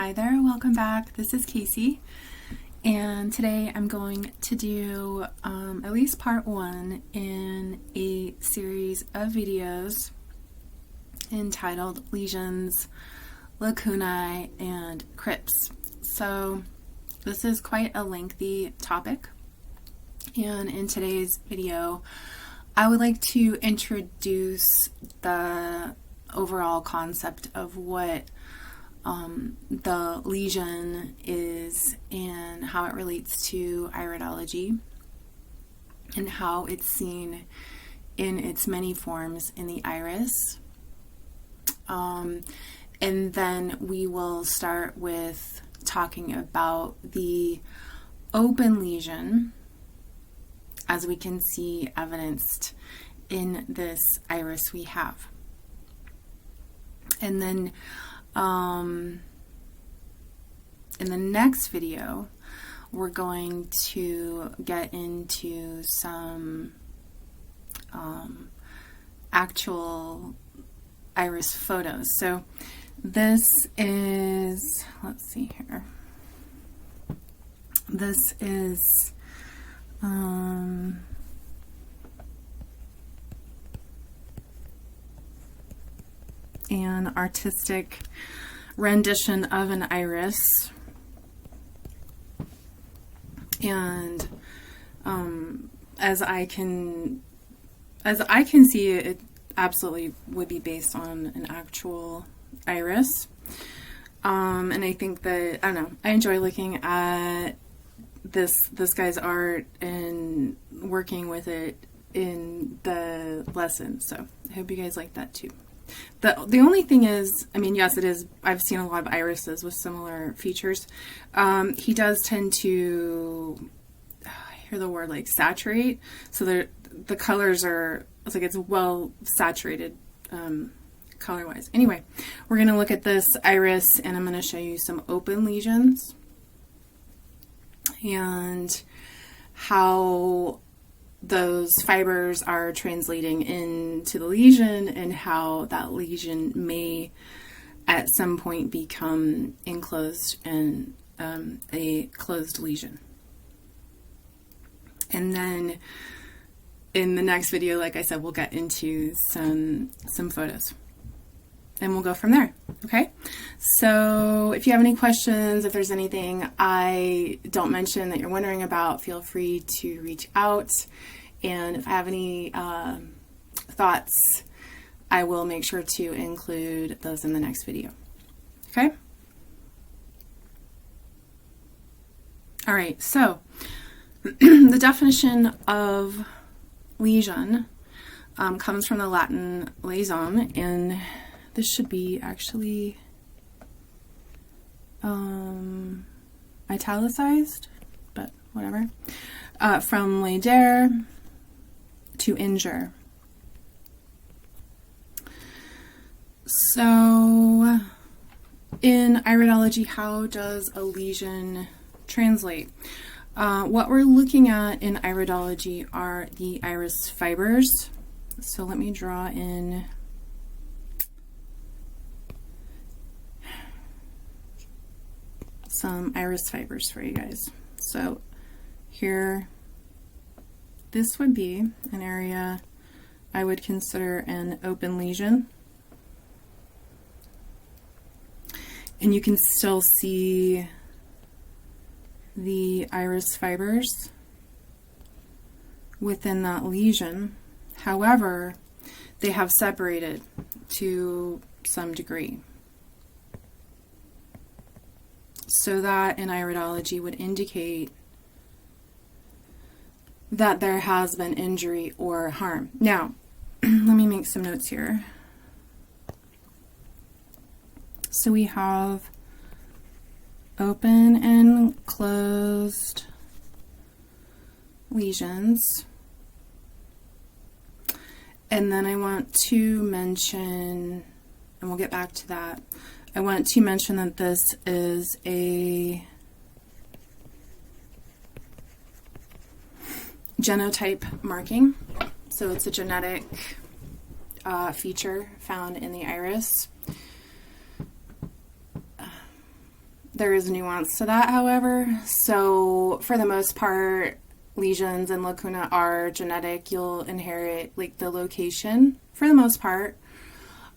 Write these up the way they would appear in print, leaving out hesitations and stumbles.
Hi there, welcome back. This is Casey, and today I'm going to do at least part one in a series of videos entitled Lesions, Lacunae, and Crypts. So this is quite a lengthy topic, and in today's video I would like to introduce the overall concept of what the lesion is and how it relates to iridology and how it's seen in its many forms in the iris. And then we will start with talking about the open lesion, as we can see evidenced in this iris we have. And then in the next video, we're going to get into some actual iris photos. So this is, let's see here. This is an artistic rendition of an iris, and as I can see it, it absolutely would be based on an actual iris. And I think that, I don't know, I enjoy looking at this guy's art and working with it in the lesson, so I hope you guys like that too. The only thing is, I mean, yes, it is, I've seen a lot of irises with similar features. He does tend to, I hear the word like saturate, so the colors are, it's like it's well saturated color-wise. Anyway, we're going to look at this iris and I'm going to show you some open lesions and how those fibers are translating into the lesion and how that lesion may at some point become enclosed and a closed lesion. And then in the next video, like I said, we'll get into some photos and we'll go from there. Okay, so if you have any questions, if there's anything I don't mention that you're wondering about, feel free to reach out. And if I have any thoughts, I will make sure to include those in the next video. Okay? All right, so the definition of lesion comes from the Latin lesion, and this should be actually italicized, but whatever. From ledere, to injure. So in iridology, how does a lesion translate? What we're looking at in iridology are the iris fibers. So let me draw in some iris fibers for you guys. So here, this would be an area I would consider an open lesion. And you can still see the iris fibers within that lesion. However, they have separated to some degree. So that in iridology would indicate that there has been injury or harm. Now, let me make some notes here. So we have open and closed lesions. And then I want to mention, and we'll get back to that, I want to mention that this is a genotype marking. So it's a genetic feature found in the iris. There is nuance to that, however. So for the most part, lesions and lacuna are genetic. You'll inherit like the location for the most part,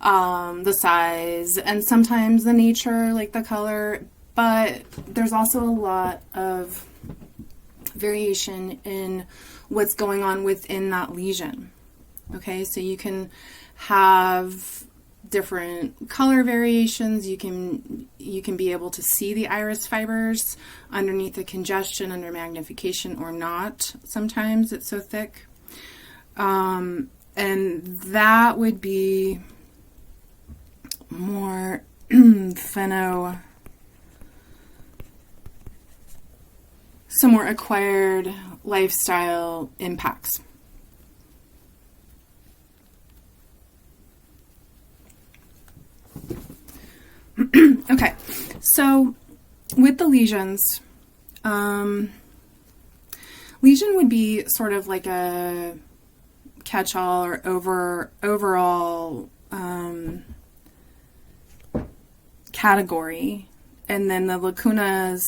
the size, and sometimes the nature, like the color, but there's also a lot of variation in what's going on within that lesion. Okay, so you can have different color variations. You can be able to see the iris fibers underneath the congestion under magnification or not. Sometimes it's so thick. And that would be more some more acquired lifestyle impacts. Okay, so with the lesions, lesion would be sort of like a catch-all or overall category, and then the lacunas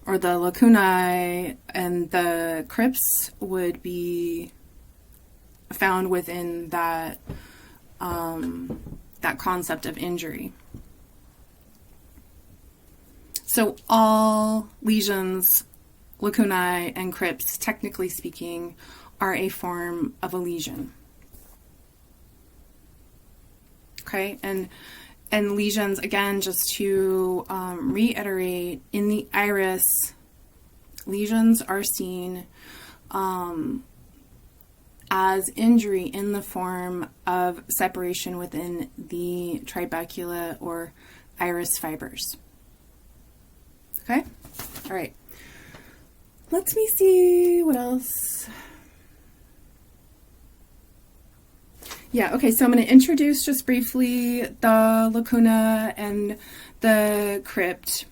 or the lacunae and the crypts would be found within that that concept of injury. So all lesions, lacunae, and crypts, technically speaking, are a form of a lesion. Okay, and lesions, again, just to reiterate, in the iris, lesions are seen as injury in the form of separation within the trabeculae or iris fibers. Okay? All right. Let me see what else. Yeah, okay, so I'm going to introduce just briefly the lacuna and the crypt,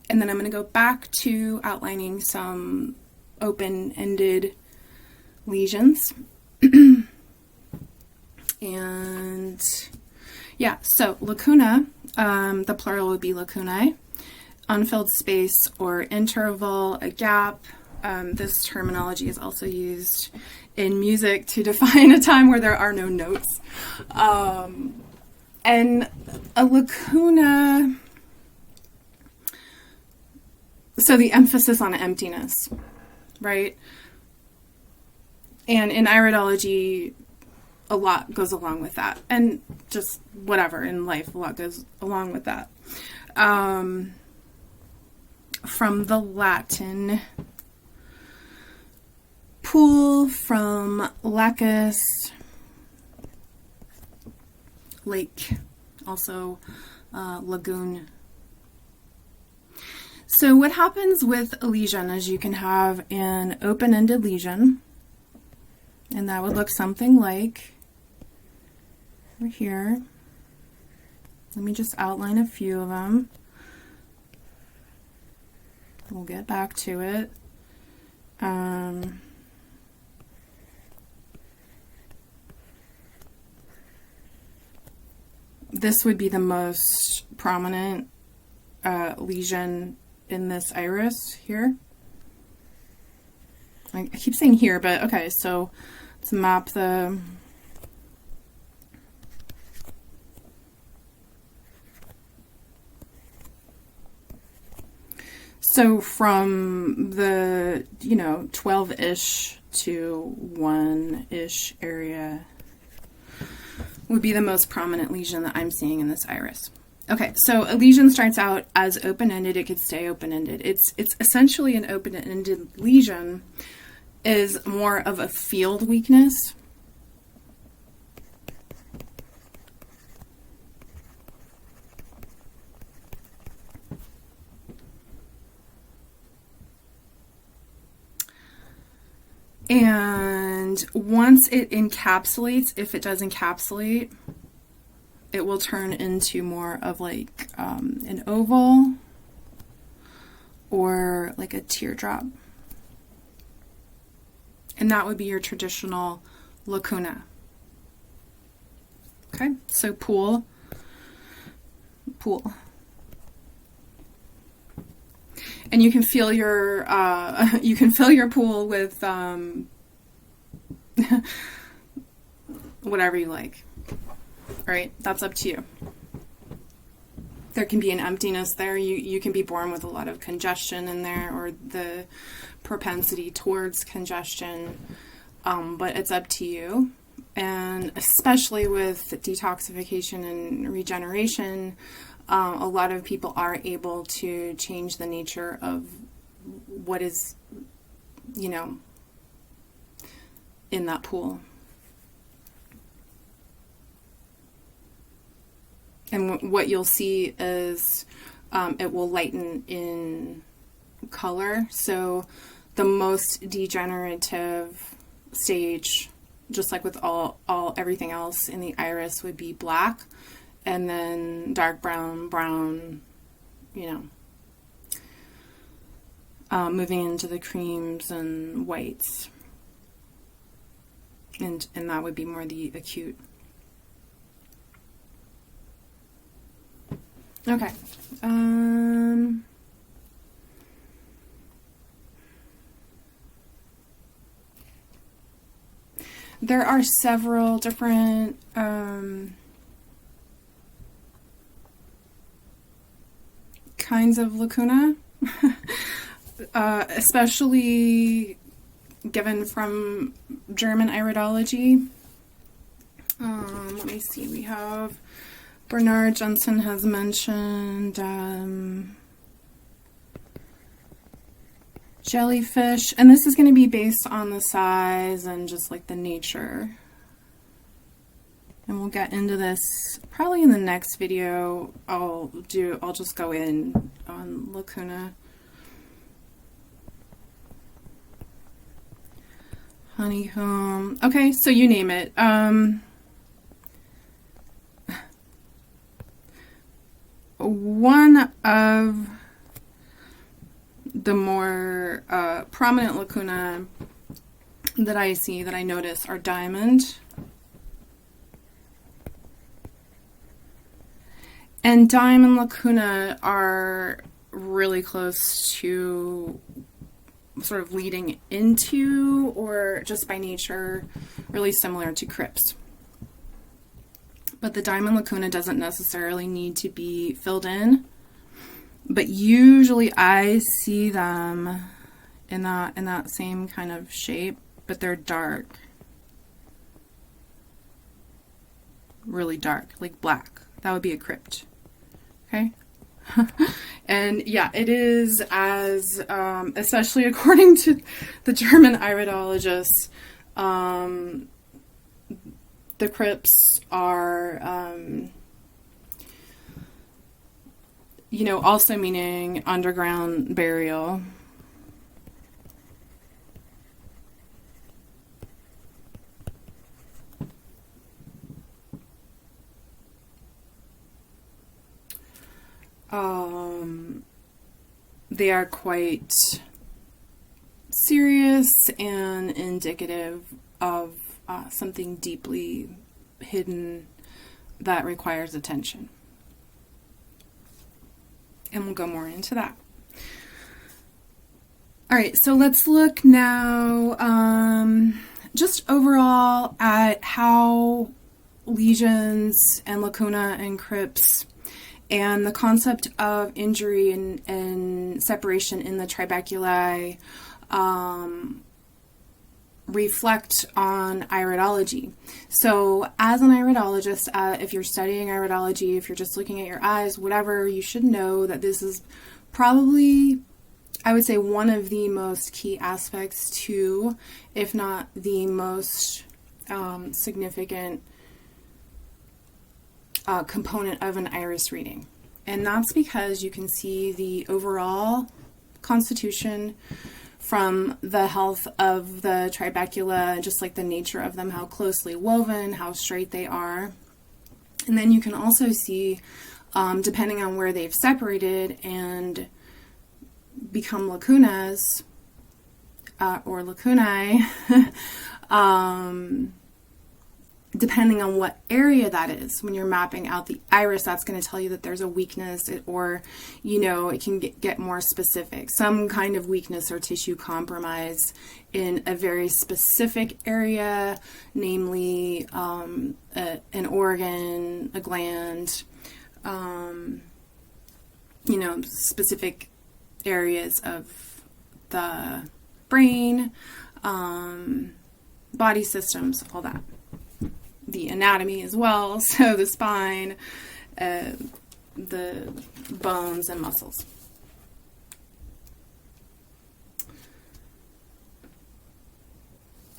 and then I'm going to go back to outlining some open-ended lesions. And yeah, so lacuna, the plural would be lacunae. Unfilled space or interval, a gap. This terminology is also used in music to define a time where there are no notes. And a lacuna, so the emphasis on emptiness, right? And in iridology, a lot goes along with that. And just whatever in life, a lot goes along with that. From the Latin pool, from lacus, lake, also lagoon. So what happens with a lesion is you can have an open-ended lesion, and that would look something like over here. Let me just outline a few of them. We'll get back to it. This would be the most prominent lesion in this iris here. I keep saying here, but okay, so let's map the... So from the, 12-ish to 1-ish area would be the most prominent lesion that I'm seeing in this iris. Okay, so a lesion starts out as open-ended. It could stay open-ended. It's essentially an open-ended lesion is more of a field weakness. And once it encapsulates, if it does encapsulate, it will turn into more of like an oval or like a teardrop. And that would be your traditional lacuna. Okay, so pool. And you can fill your pool with whatever you like. Right? That's up to you. There can be an emptiness there. You can be born with a lot of congestion in there, or the propensity towards congestion, but it's up to you. And especially with detoxification and regeneration, a lot of people are able to change the nature of what is, in that pool. And what you'll see is it will lighten in color. So the most degenerative stage, just like with everything else in the iris, would be black, and then dark brown, moving into the creams and whites, and that would be more the acute. Okay. There are several different kinds of lacuna, especially given from German iridology. Let me see, we have Bernard Jensen has mentioned jellyfish, and this is going to be based on the size and just like the nature. And we'll get into this probably in the next video. I'll just go in on Lacuna. Honeycomb. Okay, so you name it. One of the more prominent lacuna that I see, that I notice, are diamond. And diamond lacuna are really close to sort of leading into, or just by nature, really similar to crypts. But the diamond lacuna doesn't necessarily need to be filled in. But usually I see them in that same kind of shape, but they're dark. Really dark, like black. That would be a crypt. Okay? And yeah, it is, as especially according to the German iridologists, the crypts are, also meaning underground burial. They are quite serious and indicative of something deeply hidden that requires attention. And we'll go more into that. All right, so let's look now just overall at how lesions and lacuna and crypts and the concept of injury and separation in the trabeculae reflect on iridology. So as an iridologist, if you're studying iridology, if you're just looking at your eyes, whatever, you should know that this is probably, I would say, one of the most key aspects to, if not the most significant component of an iris reading. And that's because you can see the overall constitution from the health of the trabecula, just like the nature of them, how closely woven, how straight they are. And then you can also see, depending on where they've separated and become lacunas, or lacunae, depending on what area that is, when you're mapping out the iris, that's going to tell you that there's a weakness, or, you know, it can get more specific. Some kind of weakness or tissue compromise in a very specific area, namely an organ, a gland, you know, specific areas of the brain, body systems, all that. The anatomy as well, so the spine, the bones and muscles.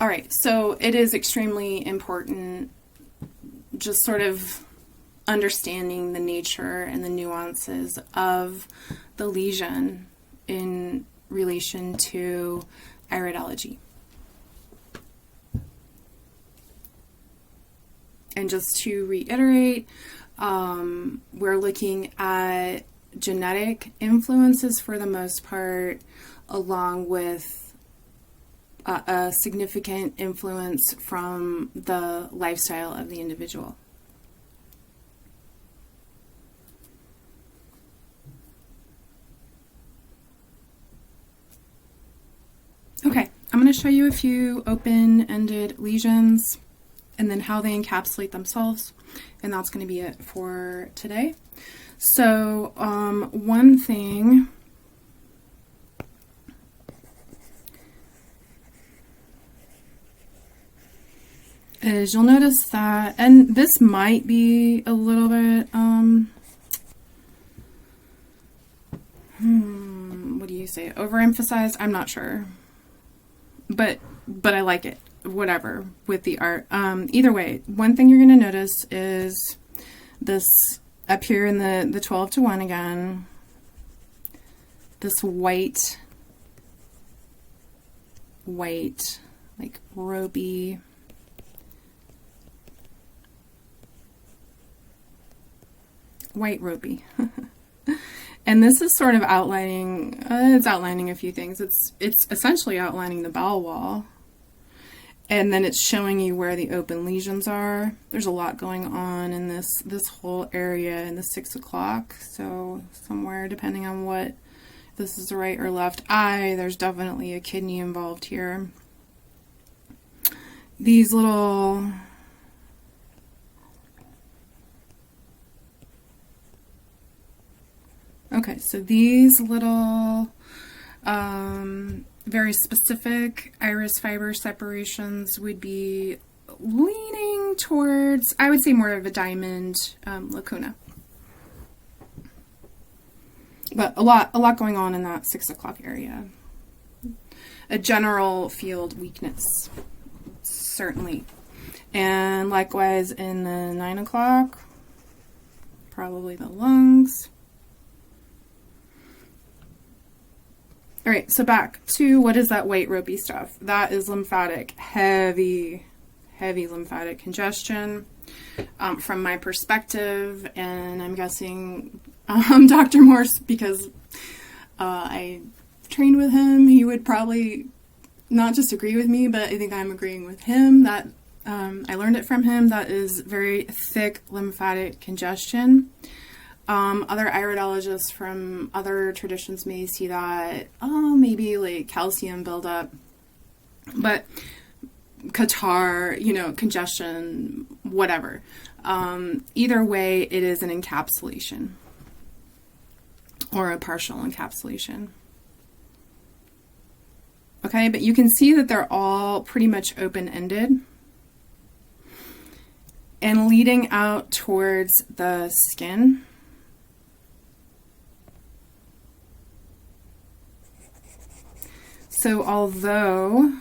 All right, so it is extremely important just sort of understanding the nature and the nuances of the lesion in relation to iridology. And just to reiterate, we're looking at genetic influences for the most part, along with a significant influence from the lifestyle of the individual. Okay, I'm going to show you a few open-ended lesions and then how they encapsulate themselves, and that's going to be it for today. So one thing is you'll notice that, and this might be a little bit what do you say, overemphasized? I'm not sure, but I like it. Whatever with the art. Either way, one thing you're going to notice is this up here in the 12:1 again, this white, like ropey, and this is sort of outlining, it's outlining a few things. It's essentially outlining the bowel wall. And then it's showing you where the open lesions are. There's a lot going on in this whole area in the 6 o'clock. So somewhere, depending on what, this is the right or left eye, there's definitely a kidney involved here. These little okay, so these little very specific iris fiber separations would be leaning towards, I would say, more of a diamond lacuna. But a lot going on in that 6 o'clock area. A general field weakness, certainly. And likewise in the 9 o'clock, probably the lungs. All right, so back to what is that white ropey stuff? That is lymphatic, heavy lymphatic congestion. From my perspective, and I'm guessing Dr. Morse, because I trained with him, he would probably not just agree with me, but I think I'm agreeing with him that I learned it from him. That is very thick lymphatic congestion. Other iridologists from other traditions may see that, maybe like calcium buildup, but catarrh, congestion, whatever. Either way, it is an encapsulation or a partial encapsulation. Okay, but you can see that they're all pretty much open-ended and leading out towards the skin. So although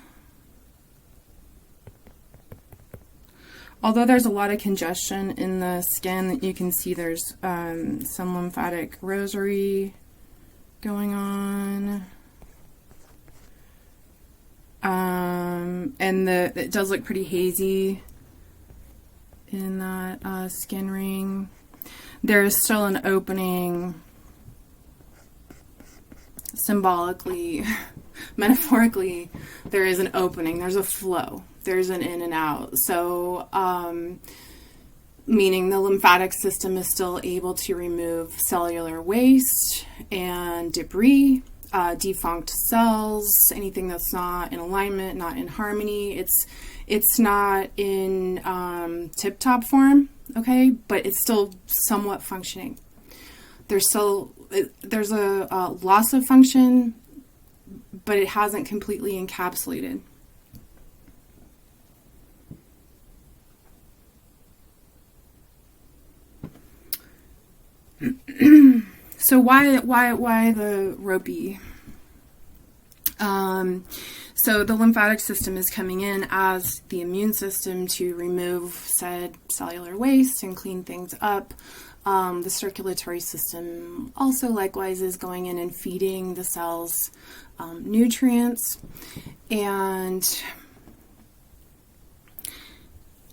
there's a lot of congestion in the skin, you can see there's some lymphatic rosary going on. And it does look pretty hazy in that skin ring. There is still an opening symbolically metaphorically, there is an opening, there's a flow, there's an in and out. So, meaning the lymphatic system is still able to remove cellular waste and debris, defunct cells, anything that's not in alignment, not in harmony. It's not in tip-top form, okay, but it's still somewhat functioning. There's a loss of function, but it hasn't completely encapsulated. So why the ropey? So the lymphatic system is coming in as the immune system to remove said cellular waste and clean things up. The circulatory system also likewise is going in and feeding the cells nutrients. And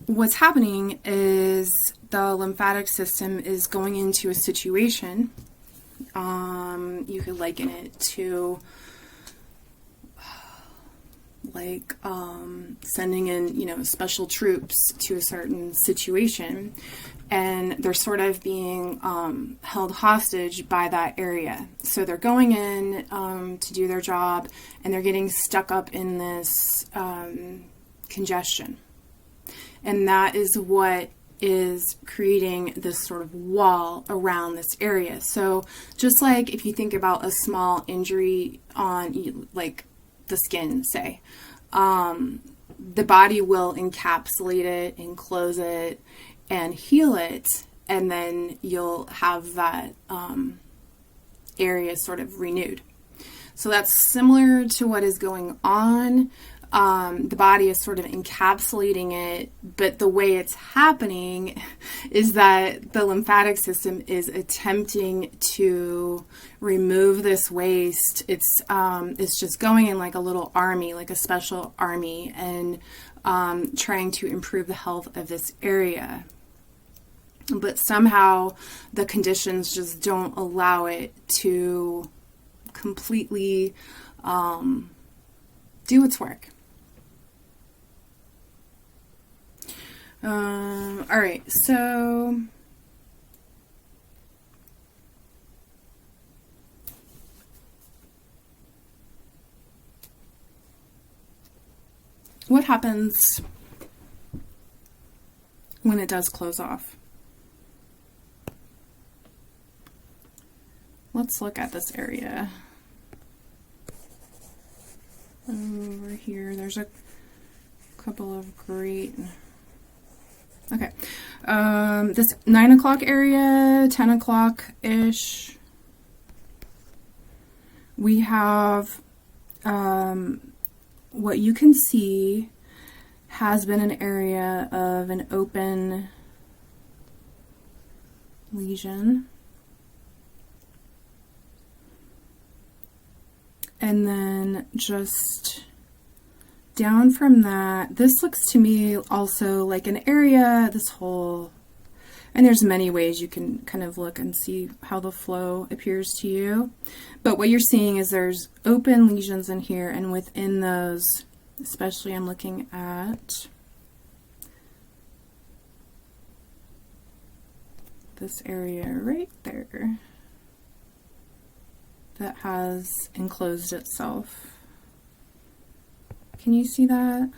what's happening is the lymphatic system is going into a situation. You could liken it to like sending in, special troops to a certain situation, and they're sort of being held hostage by that area. So they're going in to do their job, and they're getting stuck up in this congestion. And that is what is creating this sort of wall around this area. So just like if you think about a small injury on like the skin, say, the body will encapsulate it, enclose it, and heal it, and then you'll have that area sort of renewed. So that's similar to what is going on. The body is sort of encapsulating it, but the way it's happening is that the lymphatic system is attempting to remove this waste. It's just going in like a little army, like a special army, and trying to improve the health of this area. But somehow the conditions just don't allow it to completely do its work. All right, so what happens when it does close off? Let's look at this area. Over here, there's a couple of great... Okay, this 9 o'clock area, 10 o'clock-ish, we have what you can see has been an area of an open lesion. And then just down from that, this looks to me also like an area, this whole, and there's many ways you can kind of look and see how the flow appears to you. But what you're seeing is there's open lesions in here, and within those, especially I'm looking at this area right there that has enclosed itself. Can you see that?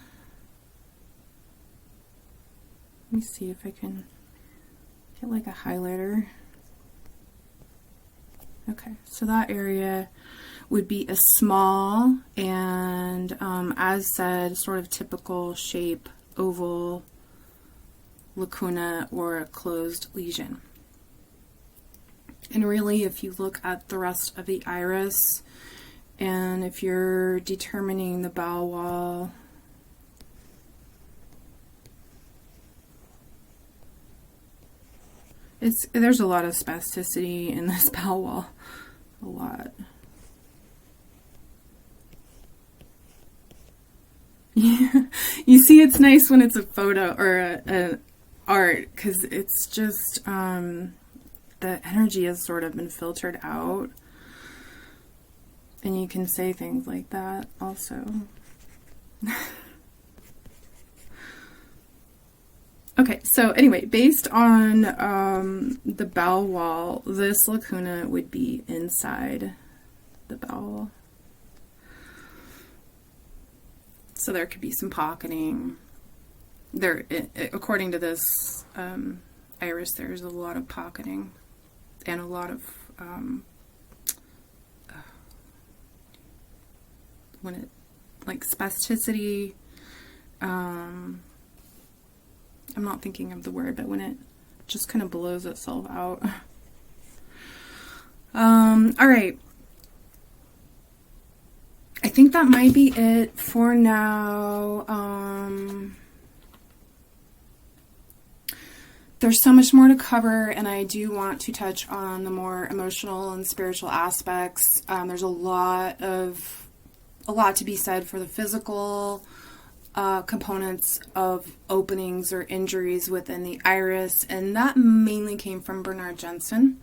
Let me see if I can get like a highlighter. Okay, so that area would be a small and, as said, sort of typical shape, oval lacuna or a closed lesion. And really, if you look at the rest of the iris, and if you're determining the bowel wall, there's a lot of spasticity in this bowel wall, a lot. Yeah, you see, it's nice when it's a photo or a art, because it's just the energy has sort of been filtered out. And you can say things like that also. Okay, so anyway, based on the bowel wall, this lacuna would be inside the bowel. So there could be some pocketing. There, according to this iris, there's a lot of pocketing and a lot of like spasticity. I'm not thinking of the word, but when it just kind of blows itself out. All right. I think that might be it for now. There's so much more to cover, and I do want to touch on the more emotional and spiritual aspects. There's a lot to be said for the physical components of openings or injuries within the iris, and that mainly came from Bernard Jensen,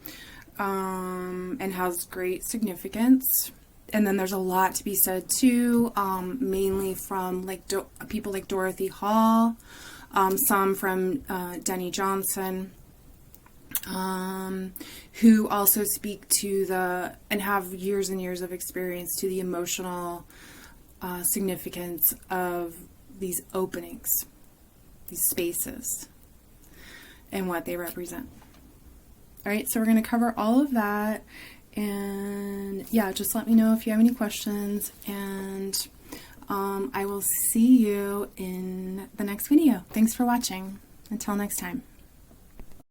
and has great significance. And then there's a lot to be said too, mainly from like people like Dorothy Hall, some from Denny Johnson, who also speak to and have years and years of experience to the emotional significance of these openings, these spaces, and what they represent. All right, so we're going to cover all of that, and yeah, just let me know if you have any questions, and I will see you in the next video. Thanks for watching. Until next time.